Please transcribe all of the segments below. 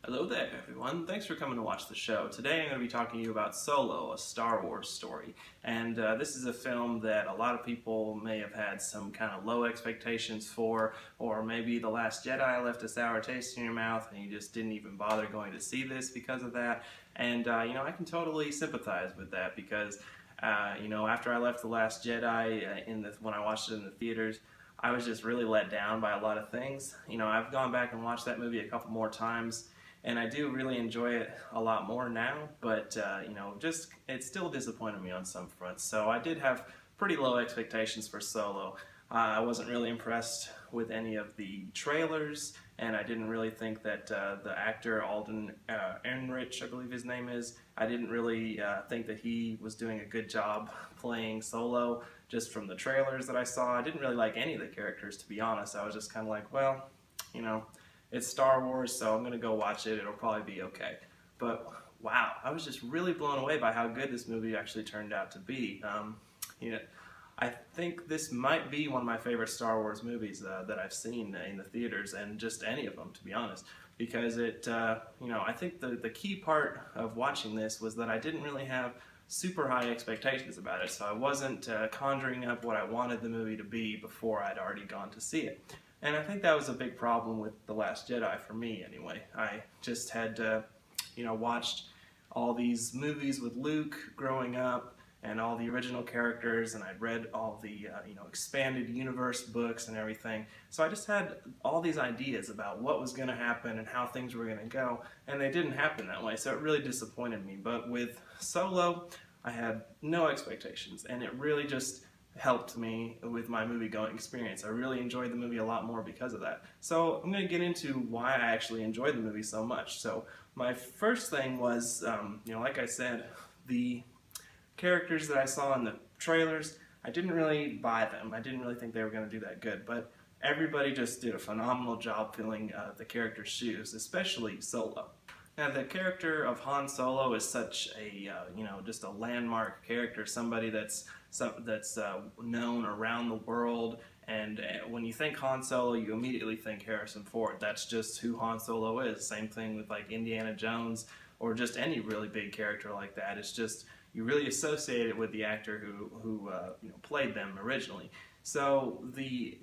Hello there, everyone. Thanks for coming to watch the show. Today I'm going to be talking to you about Solo, a Star Wars story. And this is a film that a lot of people may have had some kind of low expectations for, or maybe The Last Jedi left a sour taste in your mouth and you just didn't even bother going to see this because of that. And, I can totally sympathize with that because, after I left The Last Jedi when I watched it in the theaters, I was just really let down by a lot of things. I've gone back and watched that movie a couple more times, and I do really enjoy it a lot more now, but just it still disappointed me on some fronts. So I did have pretty low expectations for Solo. I wasn't really impressed with any of the trailers, and I didn't really think that the actor Alden Ehrenreich, I believe his name is, I didn't really think that he was doing a good job playing Solo. Just from the trailers that I saw, I didn't really like any of the characters, to be honest. I was just kind of like, well, it's Star Wars, so I'm going to go watch it. It'll probably be okay. But wow, I was just really blown away by how good this movie actually turned out to be. I think this might be one of my favorite Star Wars movies that I've seen in the theaters, and just any of them, to be honest. Because I think the key part of watching this was that I didn't really have super high expectations about it, so I wasn't conjuring up what I wanted the movie to be before I'd already gone to see it. And I think that was a big problem with The Last Jedi for me, anyway. I just had, watched all these movies with Luke growing up and all the original characters, and I'd read all the, expanded universe books and everything. So I just had all these ideas about what was going to happen and how things were going to go, and they didn't happen that way, so it really disappointed me. But with Solo, I had no expectations, and it really just helped me with my movie-going experience. I really enjoyed the movie a lot more because of that. So I'm going to get into why I actually enjoyed the movie so much. So my first thing was, like I said, the characters that I saw in the trailers, I didn't really buy them. I didn't really think they were going to do that good, but everybody just did a phenomenal job filling the character's shoes, especially Solo. Now, the character of Han Solo is such a, just a landmark character, somebody that's known around the world, and when you think Han Solo, you immediately think Harrison Ford. That's just who Han Solo is. Same thing with like Indiana Jones, or just any really big character like that. It's just, you really associate it with the actor who played them originally. So the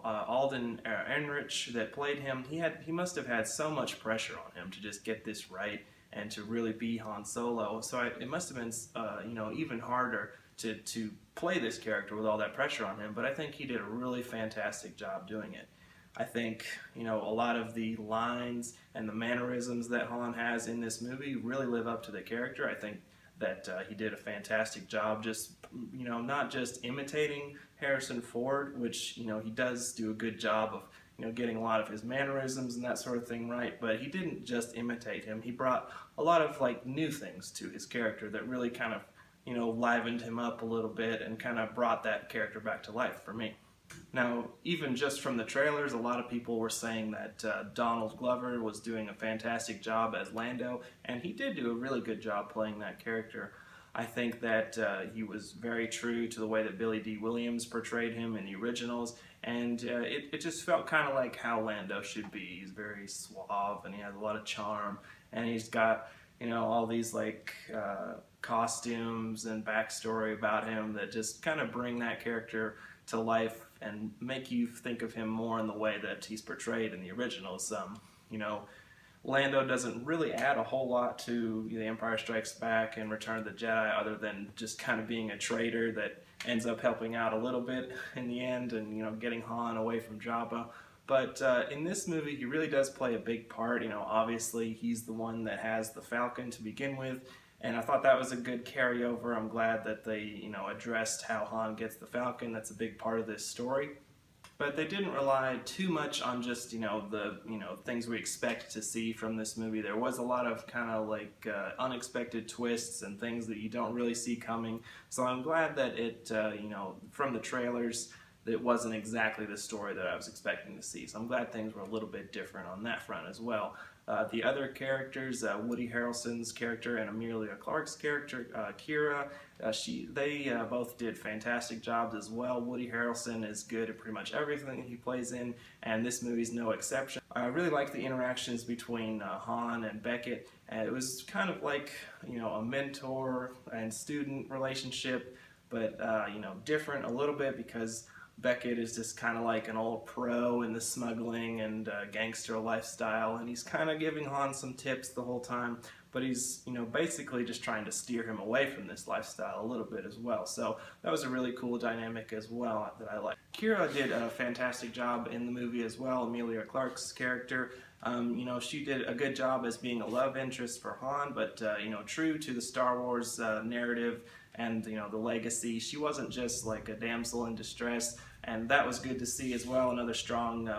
Alden Ehrenreich that played him, he must have had so much pressure on him to just get this right and to really be Han Solo. So it must have been even harder to play this character with all that pressure on him. But I think he did a really fantastic job doing it. I think a lot of the lines and the mannerisms that Han has in this movie really live up to the character. I think that he did a fantastic job, just not just imitating Harrison Ford, which he does do a good job of getting a lot of his mannerisms and that sort of thing right, but he didn't just imitate him. He brought a lot of new things to his character that really kind of livened him up a little bit and kind of brought that character back to life for me. Now, even just from the trailers, a lot of people were saying that Donald Glover was doing a fantastic job as Lando, and he did do a really good job playing that character. I think that he was very true to the way that Billy Dee Williams portrayed him in the originals, and it just felt kind of like how Lando should be. He's very suave, and he has a lot of charm, and he's got all these costumes and backstory about him that just kind of bring that character to life and make you think of him more in the way that he's portrayed in the originals. Lando doesn't really add a whole lot to The Empire Strikes Back and Return of the Jedi, other than just kind of being a traitor that ends up helping out a little bit in the end and getting Han away from Jabba. But in this movie, he really does play a big part. Obviously he's the one that has the Falcon to begin with, and I thought that was a good carryover. I'm glad that they, addressed how Han gets the Falcon. That's a big part of this story. But they didn't rely too much on just, the, things we expect to see from this movie. There was a lot of kind of unexpected twists and things that you don't really see coming. So I'm glad that it, from the trailers, it wasn't exactly the story that I was expecting to see. So I'm glad things were a little bit different on that front as well. The other characters, Woody Harrelson's character and Emilia Clarke's character, Kira, they both did fantastic jobs as well. Woody Harrelson is good at pretty much everything he plays in, and this movie's no exception. I really liked the interactions between Han and Beckett, and it was kind of like, a mentor and student relationship, but different a little bit because Beckett is just kind of like an old pro in the smuggling and gangster lifestyle, and he's kind of giving Han some tips the whole time, but he's basically just trying to steer him away from this lifestyle a little bit as well. So that was a really cool dynamic as well that I liked. Kira did a fantastic job in the movie as well. Emilia Clarke's character, she did a good job as being a love interest for Han, but true to the Star Wars narrative and the legacy. She wasn't just like a damsel in distress, and that was good to see as well. Another strong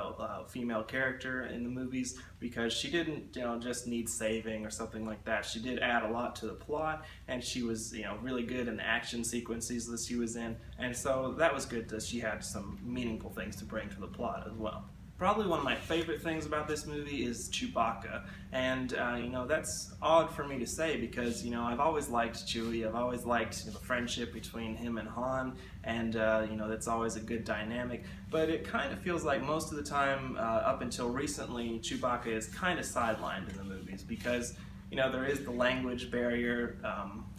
female character in the movies, because she didn't just need saving or something like that. She did add a lot to the plot, and she was really good in the action sequences that she was in, and so that was good that she had some meaningful things to bring to the plot as well. Probably one of my favorite things about this movie is Chewbacca, and that's odd for me to say because I've always liked Chewie. I've always liked the friendship between him and Han, and that's always a good dynamic. But it kind of feels like most of the time, up until recently, Chewbacca is kind of sidelined in the movies because there is the language barrier.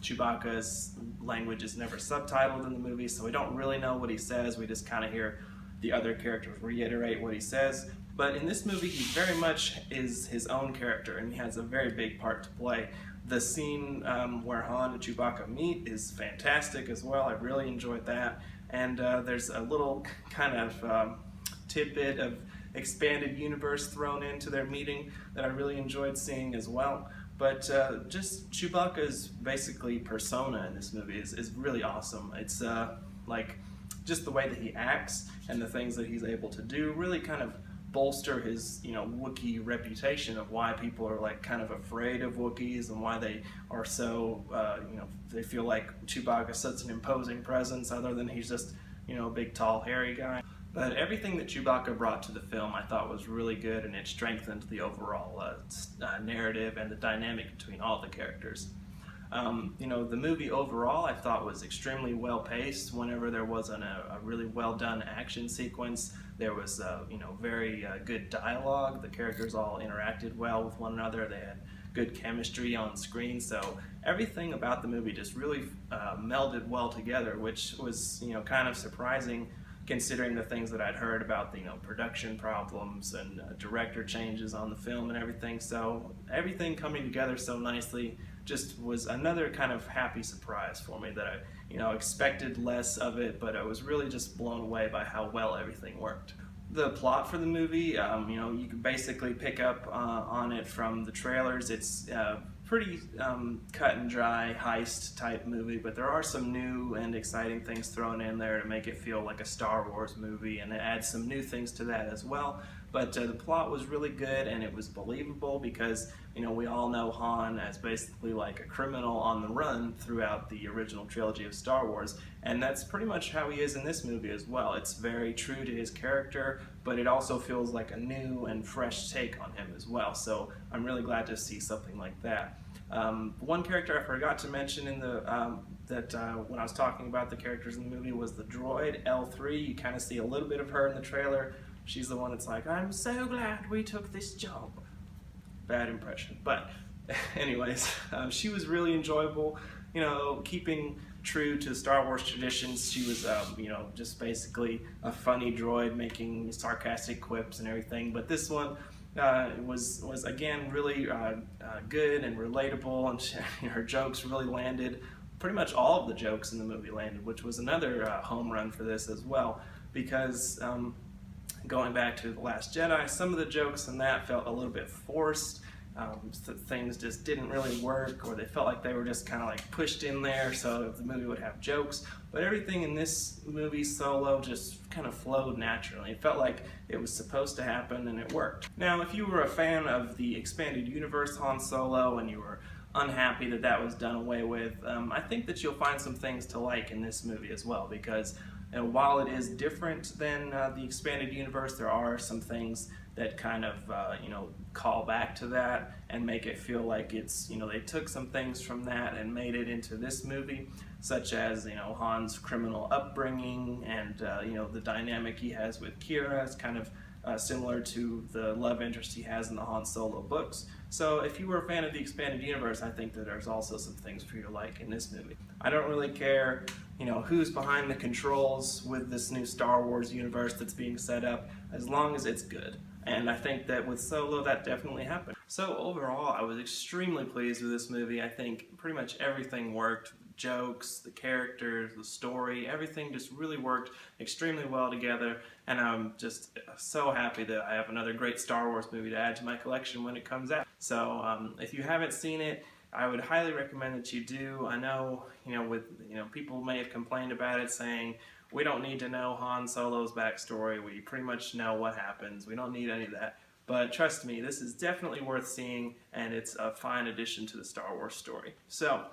Chewbacca's language is never subtitled in the movie, so we don't really know what he says. We just kind of hear the other characters reiterate what he says. But in this movie, he very much is his own character, and he has a very big part to play. The scene where Han and Chewbacca meet is fantastic as well. I really enjoyed that. And there's a little kind of tidbit of expanded universe thrown into their meeting that I really enjoyed seeing as well. But just Chewbacca's basically persona in this movie is really awesome. It's just the way that he acts and the things that he's able to do really kind of bolster his Wookiee reputation of why people are kind of afraid of Wookiees and why they are so they feel like Chewbacca is such an imposing presence other than he's just a big tall hairy guy. But everything that Chewbacca brought to the film I thought was really good, and it strengthened the overall narrative and the dynamic between all the characters. The movie overall I thought was extremely well paced. Whenever there wasn't a really well done action sequence, there was very good dialogue. The characters all interacted well with one another. They had good chemistry on screen, so everything about the movie just really melded well together, which was kind of surprising considering the things that I'd heard about the production problems and director changes on the film and everything. So everything coming together so nicely just was another kind of happy surprise for me that I expected less of it, but I was really just blown away by how well everything worked. The plot for the movie, you can basically pick up on it from the trailers. It's pretty cut and dry heist type movie, but there are some new and exciting things thrown in there to make it feel like a Star Wars movie, and it adds some new things to that as well. But the plot was really good, and it was believable because we all know Han as basically like a criminal on the run throughout the original trilogy of Star Wars, and that's pretty much how he is in this movie as well. It's very true to his character, but it also feels like a new and fresh take on him as well. So I'm really glad to see something like that. One character I forgot to mention in the when I was talking about the characters in the movie was the droid L3. You kind of see a little bit of her in the trailer. She's the one that's like, "I'm so glad we took this job." Bad impression, but anyways, she was really enjoyable. Keeping true to Star Wars traditions, she was just basically a funny droid making sarcastic quips and everything. But this one was again really good and relatable, and her jokes really landed. Pretty much all of the jokes in the movie landed, which was another home run for this as well, because going back to The Last Jedi, some of the jokes in that felt a little bit forced. Things just didn't really work, or they felt like they were just kind of like pushed in there so the movie would have jokes. But everything in this movie, Solo, just kind of flowed naturally. It felt like it was supposed to happen, and it worked. Now, if you were a fan of the expanded universe Han Solo and you were unhappy that that was done away with, I think that you'll find some things to like in this movie as well, because And while it is different than the expanded universe, there are some things that kind of call back to that and make it feel like it's, they took some things from that and made it into this movie, such as Han's criminal upbringing and the dynamic he has with Qi'ra is kind of similar to the love interest he has in the Han Solo books. So if you were a fan of the expanded universe, I think that there's also some things for you to like in this movie. I don't really care who's behind the controls with this new Star Wars universe that's being set up, as long as it's good. And I think that with Solo, that definitely happened. So overall, I was extremely pleased with this movie. I think pretty much everything worked. Jokes, the characters, the story, everything just really worked extremely well together, and I'm just so happy that I have another great Star Wars movie to add to my collection when it comes out. So if you haven't seen it, I would highly recommend that you do. I know, people may have complained about it, saying we don't need to know Han Solo's backstory, we pretty much know what happens, we don't need any of that. But trust me, this is definitely worth seeing, and it's a fine addition to the Star Wars story. So,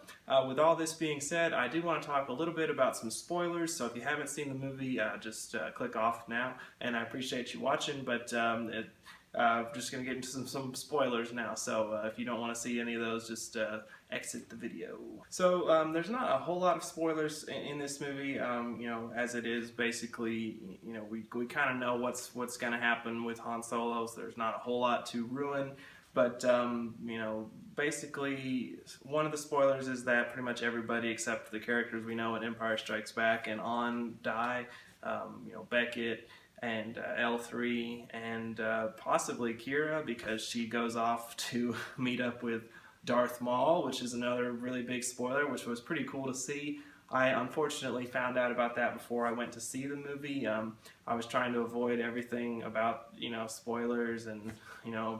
with all this being said, I do want to talk a little bit about some spoilers. So if you haven't seen the movie, just click off now. And I appreciate you watching, but just going to get into some spoilers now. So if you don't want to see any of those, just exit the video. So there's not a whole lot of spoilers in this movie, as it is basically, we kind of know what's going to happen with Han Solo, so there's not a whole lot to ruin. But, basically, one of the spoilers is that pretty much everybody except the characters we know in Empire Strikes Back and On die. Beckett and L3 and possibly Qi'ra, because she goes off to meet up with Darth Maul, which is another really big spoiler, which was pretty cool to see. I unfortunately found out about that before I went to see the movie. I was trying to avoid everything about, spoilers and,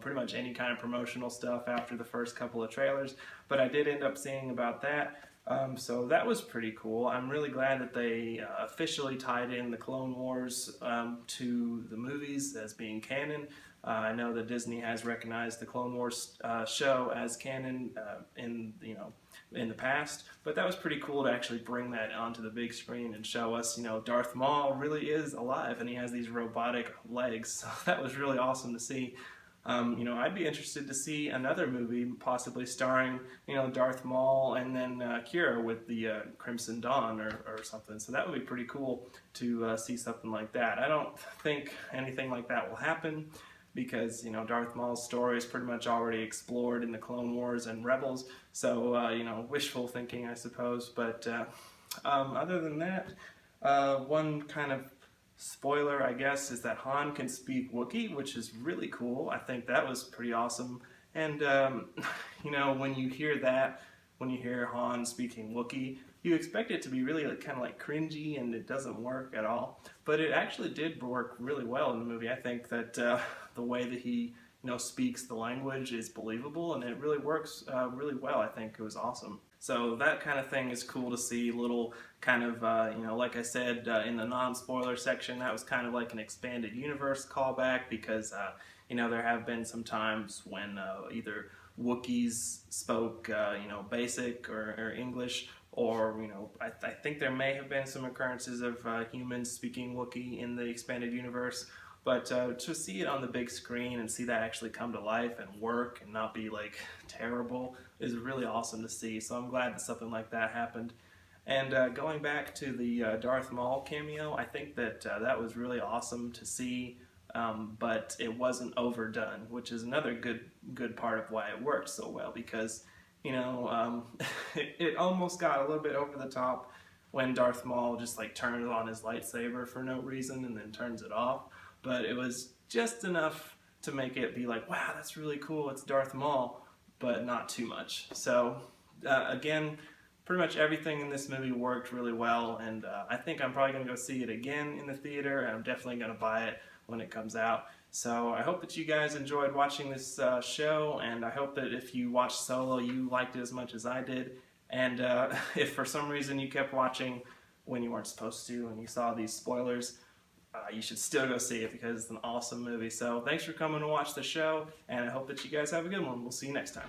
pretty much any kind of promotional stuff after the first couple of trailers, but I did end up seeing about that. So that was pretty cool. I'm really glad that they officially tied in the Clone Wars to the movies as being canon. I know that Disney has recognized the Clone Wars show as canon in the past, but that was pretty cool to actually bring that onto the big screen and show us, Darth Maul really is alive and he has these robotic legs. So that was really awesome to see. I'd be interested to see another movie possibly starring, Darth Maul and then Qi'ra with the Crimson Dawn or something. So that would be pretty cool to see something like that. I don't think anything like that will happen because, Darth Maul's story is pretty much already explored in the Clone Wars and Rebels. So, wishful thinking, I suppose. But other than that, one kind of spoiler, I guess, is that Han can speak Wookiee, which is really cool. I think that was pretty awesome. And, when you hear that, when you hear Han speaking Wookiee, you expect it to be really kind of like cringy, and it doesn't work at all. But it actually did work really well in the movie. I think that the way that he speaks the language is believable, and it really works really well. I think it was awesome. So that kind of thing is cool to see. Little kind of, like I said in the non-spoiler section, that was kind of like an expanded universe callback because, there have been some times when either Wookiees spoke, basic or English, or, I think there may have been some occurrences of humans speaking Wookiee in the expanded universe. But to see it on the big screen and see that actually come to life and work and not be like terrible is really awesome to see. So I'm glad that something like that happened. And going back to the Darth Maul cameo, I think that that was really awesome to see, but it wasn't overdone, which is another good part of why it worked so well, because it almost got a little bit over the top when Darth Maul just like turns on his lightsaber for no reason and then turns it off. But it was just enough to make it be like, wow, that's really cool, it's Darth Maul, but not too much. So, again, pretty much everything in this movie worked really well, and I think I'm probably going to go see it again in the theater, and I'm definitely going to buy it when it comes out. So I hope that you guys enjoyed watching this show, and I hope that if you watched Solo, you liked it as much as I did. And if for some reason you kept watching when you weren't supposed to and you saw these spoilers, you should still go see it because it's an awesome movie. So thanks for coming to watch the show, and I hope that you guys have a good one. We'll see you next time.